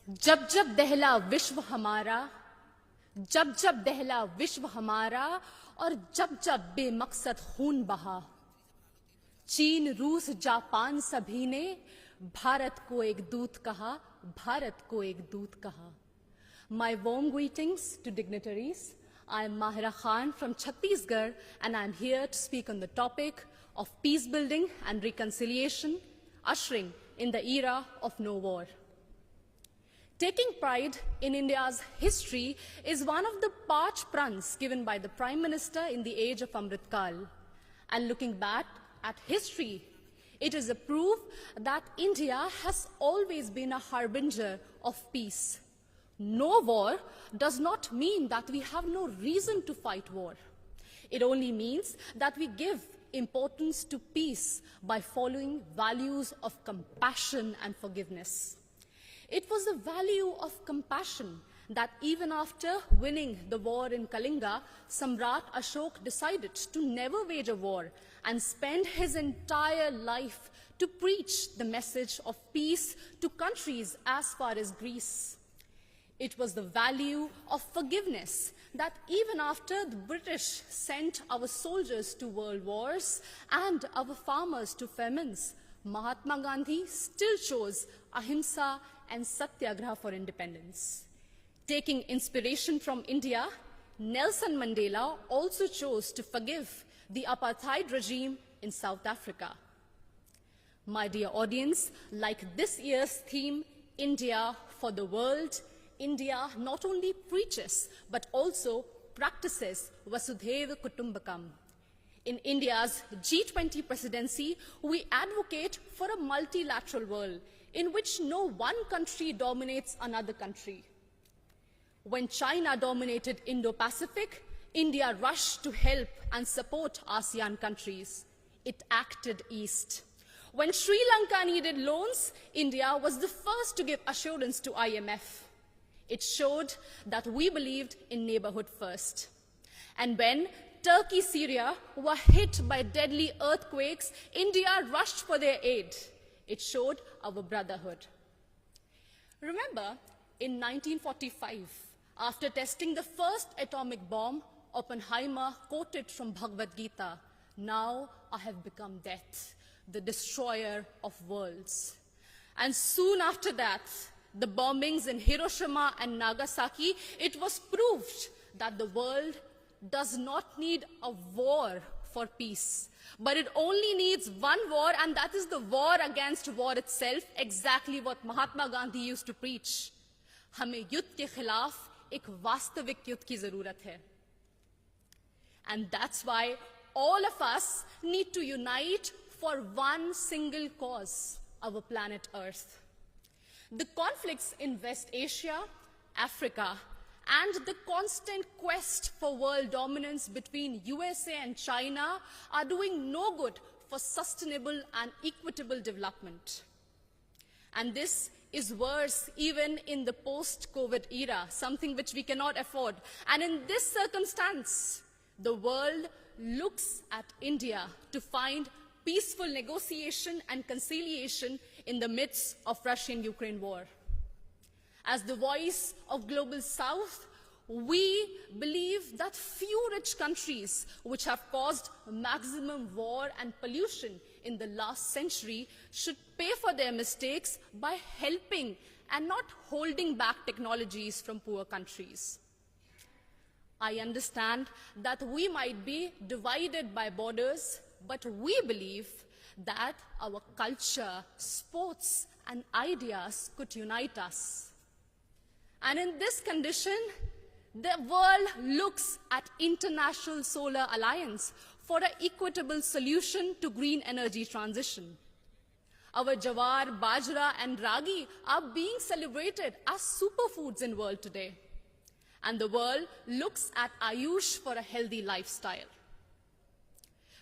जब जब दहला विश्व हमारा, जब जब दहला विश्व हमारा, और जब जब बेमकसद खून बहा, चीन रूस जापान सभी ने भारत को एक दूत कहा, भारत को एक दूत कहा. My warm greetings to dignitaries. I am Mahira Khan from Chhattisgarh, and I am here to speak on the topic of peace building and reconciliation, ushering in the era of no war. Taking pride in India's history is one of the parch prans given by the Prime Minister in the age of Amrit Kal. And looking back at history, it is a proof that India has always been a harbinger of peace. No war does not mean that we have no reason to fight war. It only means that we give importance to peace by following values of compassion and forgiveness. It was the value of compassion that even after winning the war in Kalinga, Samrat Ashok decided to never wage a war and spend his entire life to preach the message of peace to countries as far as Greece. It was the value of forgiveness that even after the British sent our soldiers to world wars and our farmers to famines, Mahatma Gandhi still chose ahimsa and satyagraha for independence. Taking inspiration from India, Nelson Mandela also chose to forgive the apartheid regime in South Africa. My dear audience, like this year's theme, India for the World, India not only preaches but also practices Vasudhaiva Kutumbakam. In India's G20 presidency, we advocate for a multilateral world in which no one country dominates another country. When China dominated Indo-Pacific, India rushed to help and support ASEAN countries. It acted east. When Sri Lanka needed loans, India was the first to give assurance to IMF. It showed that we believed in neighborhood first. And when Turkey, Syria were hit by deadly earthquakes, India rushed for their aid. It showed our brotherhood. Remember, in 1945, after testing the first atomic bomb, Oppenheimer quoted from Bhagavad Gita, "Now I have become death, the destroyer of worlds." And soon after that, the bombings in Hiroshima and Nagasaki, it was proved that the world does not need a war for peace, but it only needs one war, and that is the war against war itself, exactly what Mahatma Gandhi used to preach. हमें युद्ध के खिलाफ एक वास्तविक युद्ध की जरूरत है. And that's why all of us need to unite for one single cause, our planet Earth. The conflicts in West Asia, Africa, and the constant quest for world dominance between USA and China are doing no good for sustainable and equitable development. And this is worse even in the post-COVID era, something which we cannot afford. And in this circumstance, the world looks at India to find peaceful negotiation and conciliation in the midst of Russian-Ukraine war. As the voice of Global South, we believe that few rich countries which have caused maximum war and pollution in the last century should pay for their mistakes by helping and not holding back technologies from poor countries. I understand that we might be divided by borders, but we believe that our culture, sports, and ideas could unite us. And in this condition, the world looks at International Solar Alliance for an equitable solution to green energy transition. Our jawar, bajra, and ragi are being celebrated as superfoods in the world today. And the world looks at Ayush for a healthy lifestyle.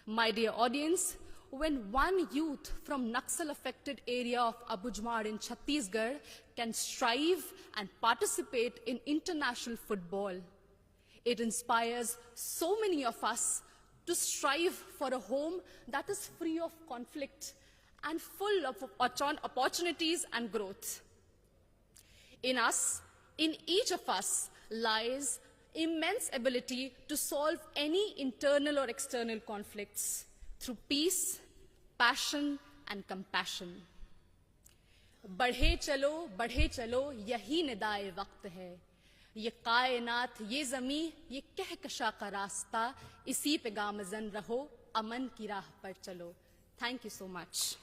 My dear audience, when one youth from Naxal-affected area of Abujmar in Chhattisgarh can strive and participate in international football, it inspires so many of us to strive for a home that is free of conflict and full of opportunities and growth. In us, in each of us, lies immense ability to solve any internal or external conflicts through peace, passion, and compassion. बढ़े चलो यही निदाए वक्त है, ये कायनात, ये ज़मी, ये कहकशा का रास्ता, इसी पे गामज़न रहो, अमन की राह पर चलो. Thank you so much.